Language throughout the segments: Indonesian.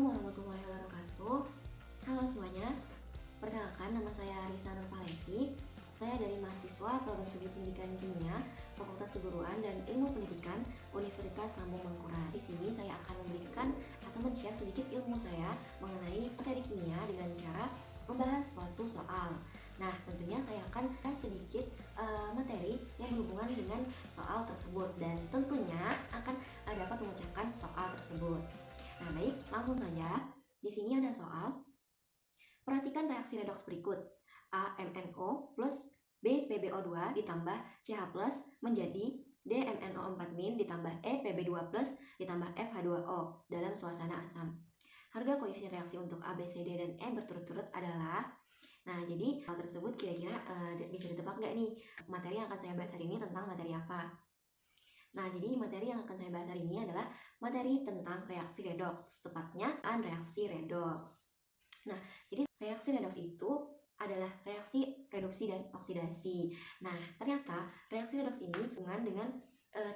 Assalamualaikum warahmatullahi wabarakatuh. Halo semuanya, perkenalkan nama saya Risa Nurpalevi. Saya dari mahasiswa Program Studi Pendidikan Kimia, Fakultas Keguruan dan Ilmu Pendidikan Universitas Lambung Mangkurat. Di sini saya akan memberikan atau men-share sedikit ilmu saya mengenai materi kimia dengan cara membahas suatu soal. Nah, tentunya saya akan bahas sedikit materi yang berhubungan dengan soal tersebut dan tentunya akan dapat mengucapkan soal tersebut. Nah, baik, langsung saja. Di sini ada soal. Perhatikan reaksi redoks berikut. AMNO plus BPBO2 ditambah CH plus menjadi DMNO4- ditambah EPB2 plus ditambah FH2O dalam suasana asam. Harga koefisien reaksi untuk A, B, C, D, dan E berturut-turut adalah. Nah, jadi hal tersebut kira-kira bisa ditebak nggak nih? Materi yang akan saya bahas hari ini tentang materi apa? Nah, jadi materi yang akan saya bahas hari ini adalah materi tentang reaksi redoks, tepatnya reaksi redoks. Nah, jadi reaksi redoks itu adalah reaksi reduksi dan oksidasi. Nah, ternyata reaksi redoks ini hubungan dengan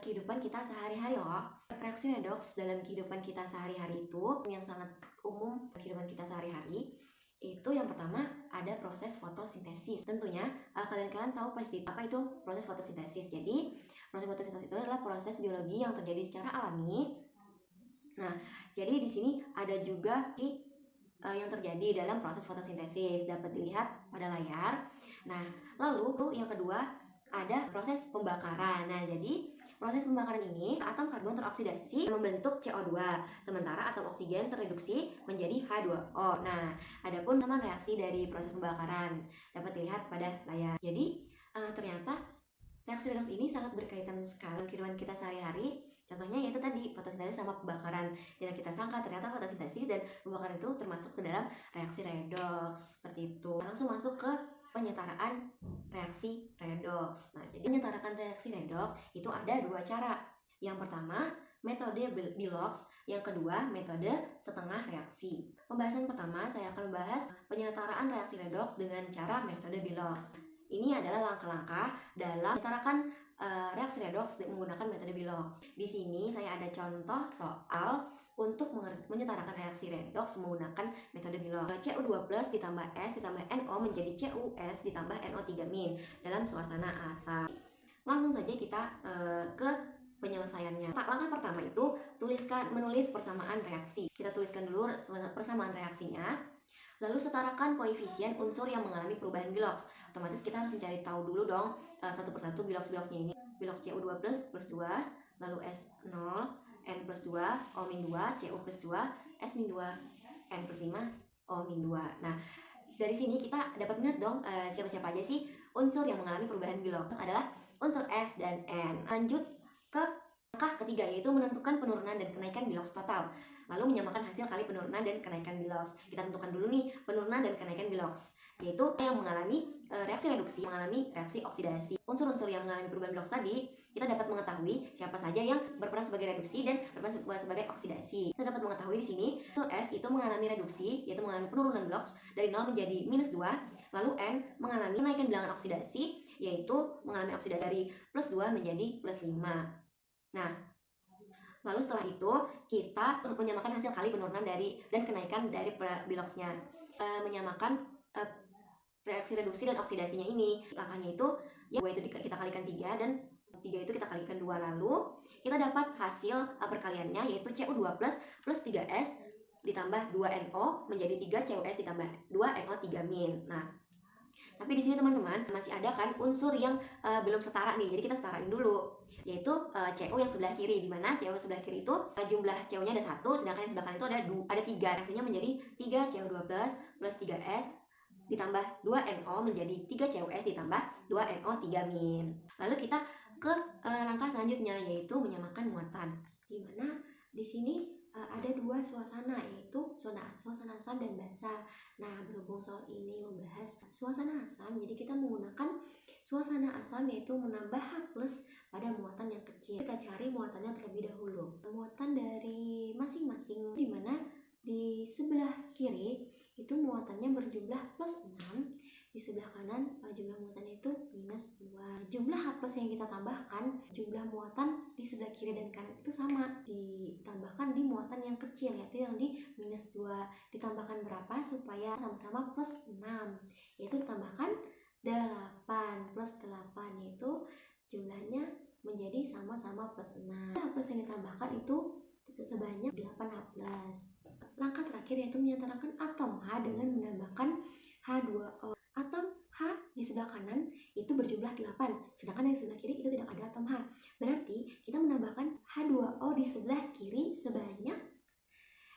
kehidupan kita sehari-hari loh. Reaksi redoks dalam kehidupan kita sehari-hari itu yang sangat umum kehidupan kita sehari-hari. Itu yang pertama ada proses fotosintesis. Tentunya kalian tahu pasti apa itu proses fotosintesis. Jadi proses fotosintesis itu adalah proses biologi yang terjadi secara alami. Nah, jadi di sini ada juga yang terjadi dalam proses fotosintesis dapat dilihat pada layar. Nah, lalu yang kedua ada proses pembakaran. Nah, jadi proses pembakaran ini atom karbon teroksidasi membentuk CO2, sementara atom oksigen terreduksi menjadi H2O. Nah, adapun sama reaksi dari proses pembakaran dapat dilihat pada layar. Jadi ternyata reaksi redoks ini sangat berkaitan sekali dengan kehidupan kita sehari-hari. Contohnya yaitu tadi fotosintesis sama pembakaran. Tidak kita sangka ternyata fotosintesis dan pembakaran itu termasuk ke dalam reaksi redoks. Seperti itu. Langsung masuk ke penyetaraan reaksi redoks. Nah, jadi menyetarkan reaksi redoks itu ada dua cara. Yang pertama, metode Bilox, yang kedua, metode setengah reaksi. Pembahasan pertama, saya akan membahas penyetaraan reaksi redoks dengan cara metode Bilox. Ini adalah langkah-langkah dalam menyetarakan reaksi redoks menggunakan metode Bilox. Di sini saya ada contoh soal untuk menyetarakan reaksi redoks menggunakan metode Bilox. Cu2 plus ditambah S ditambah NO menjadi CuS ditambah NO3- dalam suasana asam. Langsung saja kita ke penyelesaiannya. Langkah pertama itu menulis persamaan reaksi. Kita tuliskan dulu persamaan reaksinya. Lalu setarakan koefisien unsur yang mengalami perubahan Bilox. Otomatis kita harus mencari tahu dulu dong satu persatu Bilox-Biloxnya ini. Bilox Cu2 plus 2, lalu S0, N plus 2, O-2, Cu plus 2, S-2, N plus 5, O-2. Nah, dari sini kita dapat melihat dong siapa-siapa aja sih unsur yang mengalami perubahan Bilox. Adalah unsur S dan N. Lanjut ke langkah ketiga, yaitu menentukan penurunan dan kenaikan Bilox total. Lalu menyamakan hasil kali penurunan dan kenaikan Bilox. Kita tentukan dulu nih penurunan dan kenaikan Bilox, yaitu yang mengalami reaksi reduksi, mengalami reaksi oksidasi. Unsur-unsur yang mengalami perubahan Bilox tadi, kita dapat mengetahui siapa saja yang berperan sebagai reduksi dan berperan sebagai oksidasi. Kita dapat mengetahui di sini unsur S itu mengalami reduksi, yaitu mengalami penurunan Bilox dari 0 menjadi -2. Lalu N mengalami kenaikan bilangan oksidasi, yaitu mengalami oksidasi dari +2 menjadi +5. Nah, lalu setelah itu kita menyamakan hasil kali penurunan dan kenaikan dari Biloxnya. Menyamakan reaksi reduksi dan oksidasinya ini. Langkahnya itu ya 2 itu kita kalikan 3 dan 3 itu kita kalikan 2. Lalu kita dapat hasil perkaliannya yaitu Cu2 plus 3S ditambah 2NO menjadi 3CuS ditambah 2NO3-. Nah, tapi di sini teman-teman masih ada kan unsur yang belum setara nih. Jadi kita setarain dulu, yaitu Cu yang sebelah kiri, di mana Cu yang sebelah kiri itu jumlah Cu-nya ada 1, sedangkan yang sebelah kanan itu ada 3. Reaksinya menjadi 3Cu2 plus 3S ditambah 2NO menjadi 3CuS ditambah 2NO3-. Lalu kita ke langkah selanjutnya, yaitu menyamakan muatan. Di mana di sini ada dua suasana, yaitu suasana asam dan basa. Nah, berhubung soal ini membahas suasana asam, jadi kita menggunakan suasana asam yaitu menambah H plus pada muatan yang kecil. Kita cari muatannya terlebih dahulu. Muatan dari masing-masing, di mana di sebelah kiri itu muatannya berjumlah +6, di sebelah kanan jumlah muatannya itu -2. jumlah H plus yang kita tambahkan, jumlah muatan di sebelah kiri dan kanan itu sama, ditambahkan di muatan yang kecil, yaitu yang di minus 2. Ditambahkan berapa supaya sama-sama plus 6, yaitu ditambahkan 8 plus 8, yaitu jumlahnya menjadi sama-sama plus 6. H plus yang ditambahkan itu sebanyak 8 H plus. Langkah terakhir yaitu menyetarakan atom H dengan menambahkan H2O. Atom H di sebelah kanan itu berjumlah 8, sedangkan di sebelah kiri itu tidak ada atom H. Berarti kita menambahkan H2O di sebelah kiri sebanyak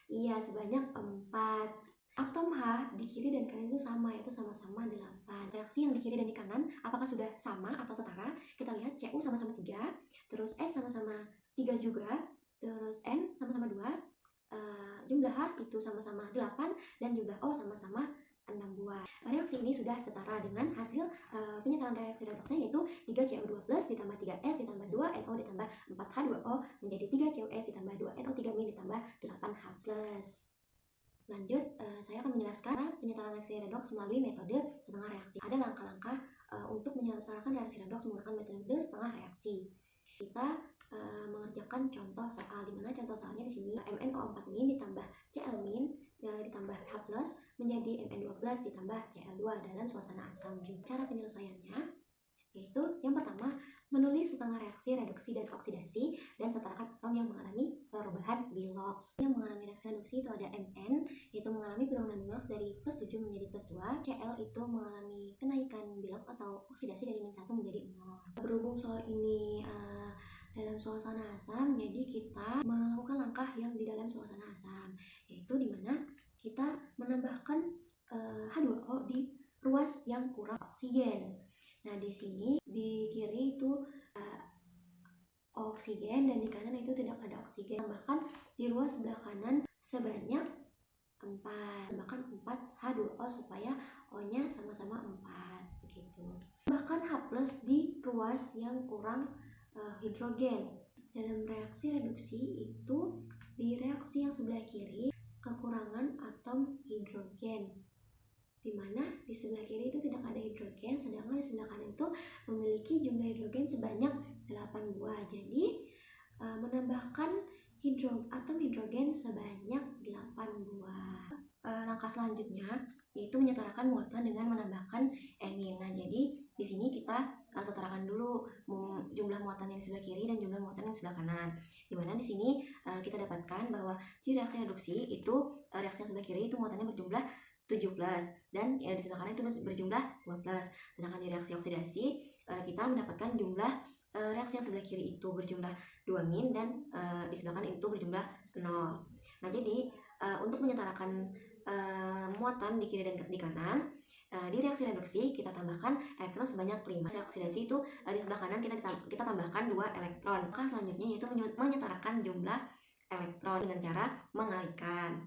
4. Atom H di kiri dan kanan itu sama, yaitu sama-sama 8. Reaksi yang di kiri dan di kanan apakah sudah sama atau setara? Kita lihat Cu sama-sama 3, terus S sama-sama 3 juga, terus N sama-sama 2, jumlah H itu sama-sama 8, dan jumlah O sama-sama 6 buah. Reaksi ini sudah setara dengan hasil penyetaraan reaksi redoksnya, yaitu 3Cu2 plus ditambah 3S ditambah 2NO ditambah 4H2O menjadi 3CuS ditambah 2NO3- ditambah 8H plus. Lanjut, saya akan menjelaskan penyetaraan reaksi redoks melalui metode setengah reaksi. Ada langkah-langkah untuk menyetarakan reaksi redoks menggunakan metode setengah reaksi. Kita mengerjakan contoh soal, di mana contoh soalnya di sini MnO4- ditambah Cl- ditambah H plus menjadi Mn2+ ditambah Cl2 dalam suasana asam. Cara penyelesaiannya yaitu yang pertama, menulis setengah reaksi reduksi dan oksidasi dan setarakan atom yang mengalami perubahan Bilox. Yang mengalami reaksi reduksi itu ada Mn, yaitu mengalami penurunan Bilox dari +7 menjadi +2. Cl itu mengalami kenaikan Bilox atau oksidasi dari -1 menjadi 0. Berhubung soal ini dalam suasana asam, jadi kita melakukan langkah yang di dalam suasana asam, yaitu dimana kita menambahkan H2O di ruas yang kurang oksigen. Nah, di sini di kiri itu oksigen dan di kanan itu tidak ada oksigen. Tambahkan di ruas sebelah kanan sebanyak 4. Tambahkan 4 H2O supaya O-nya sama-sama 4 begitu. Tambahkan H plus di ruas yang kurang hidrogen. Dalam reaksi reduksi itu di reaksi yang sebelah kiri kekurangan atom hidrogen, di mana di sebelah kiri itu tidak ada hidrogen, sedangkan di sebelah kanan itu memiliki jumlah hidrogen sebanyak 8 buah. Jadi menambahkan atom hidrogen sebanyak 8 buah. Langkah selanjutnya yaitu menyetarakan muatan dengan menambahkan emin. Nah, jadi di sini kita setarakan dulu jumlah muatan yang di sebelah kiri dan jumlah muatan yang di sebelah kanan. Di mana di sini kita dapatkan bahwa di reaksi reduksi itu reaksi yang sebelah kiri itu muatannya berjumlah 7+, dan di sebelah kanan itu berjumlah 2+. Sedangkan di reaksi oksidasi kita mendapatkan jumlah reaksi yang sebelah kiri itu berjumlah 2- dan di sebelah kanan itu berjumlah 0. Nah, jadi untuk menyetarakan muatan di kiri dan di kanan, di reaksi reduksi kita tambahkan elektron sebanyak 5. Reaksi oksidasi itu di sebelah kanan kita tambahkan 2 elektron. Maka selanjutnya yaitu menyetarakan jumlah elektron dengan cara mengalihkan.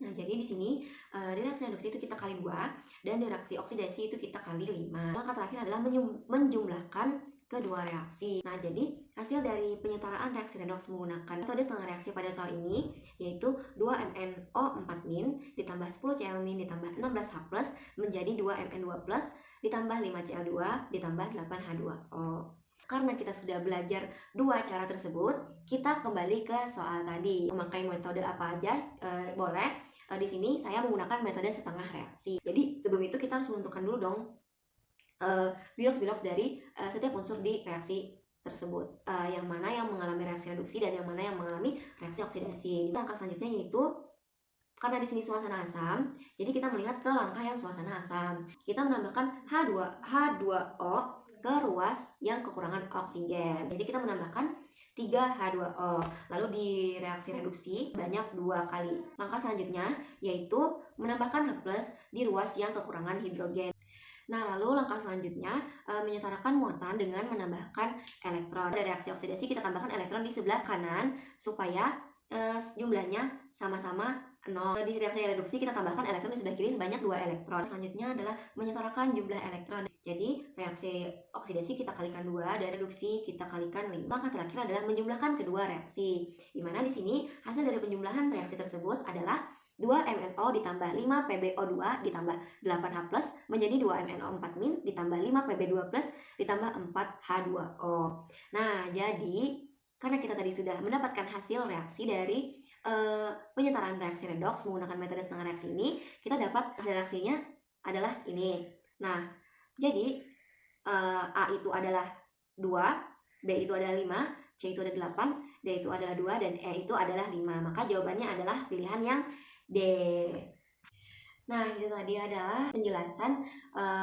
Nah, jadi di sini di reaksi reduksi itu kita kali 2, dan di reaksi oksidasi itu kita kali 5. Langkah terakhir adalah menjumlahkan kedua reaksi. Nah, jadi hasil dari penyetaraan reaksi redoks menggunakan metode setengah reaksi pada soal ini yaitu 2MnO4- ditambah 10 Cl- ditambah 16 H plus menjadi 2Mn2+ ditambah 5 Cl2 ditambah 8 H2O. Karena kita sudah belajar dua cara tersebut, kita kembali ke soal tadi. Memakai metode apa aja boleh. Di sini saya menggunakan metode setengah reaksi. Jadi sebelum itu kita harus menentukan dulu dong Bilox dari setiap unsur di reaksi tersebut, yang mana yang mengalami reaksi reduksi dan yang mana yang mengalami reaksi oksidasi. Langkah selanjutnya yaitu karena di sini suasana asam, jadi kita melihat ke langkah yang suasana asam. Kita menambahkan H2O ke ruas yang kekurangan oksigen. Jadi kita menambahkan 3 H2O. Lalu di reaksi reduksi banyak 2 kali. Langkah selanjutnya yaitu menambahkan H plus di ruas yang kekurangan hidrogen. Nah, lalu langkah selanjutnya menyetarakan muatan dengan menambahkan elektron. Pada reaksi oksidasi kita tambahkan elektron di sebelah kanan supaya jumlahnya sama-sama 0. Di reaksi reduksi kita tambahkan elektron di sebelah kiri sebanyak 2 elektron. Selanjutnya adalah menyetarakan jumlah elektron. Jadi reaksi oksidasi kita kalikan 2 dan reduksi kita kalikan 5. Langkah terakhir adalah menjumlahkan kedua reaksi. Di mana di sini hasil dari penjumlahan reaksi tersebut adalah 2MnO ditambah 5PbO2 ditambah 8H+ menjadi 2MnO4- ditambah 5Pb2+ ditambah 4H2O. Nah, jadi karena kita tadi sudah mendapatkan hasil reaksi dari penyetaraan reaksi redoks menggunakan metode setengah reaksi ini, kita dapat hasil reaksinya adalah ini. Nah, jadi A itu adalah 2, B itu adalah 5, C itu ada 8, D itu adalah 2, dan E itu adalah 5. Maka jawabannya adalah pilihan yang D. Nah, itu tadi adalah penjelasan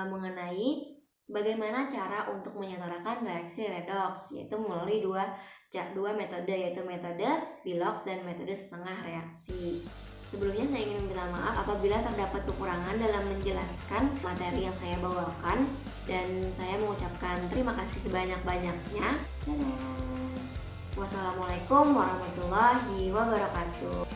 mengenai bagaimana cara untuk menyetarakan reaksi redoks, yaitu melalui dua metode, yaitu metode Bilox dan metode setengah reaksi. Sebelumnya saya ingin meminta maaf apabila terdapat kekurangan dalam menjelaskan materi yang saya bawakan, dan saya mengucapkan terima kasih sebanyak-banyaknya. Dadah. Wassalamualaikum warahmatullahi wabarakatuh.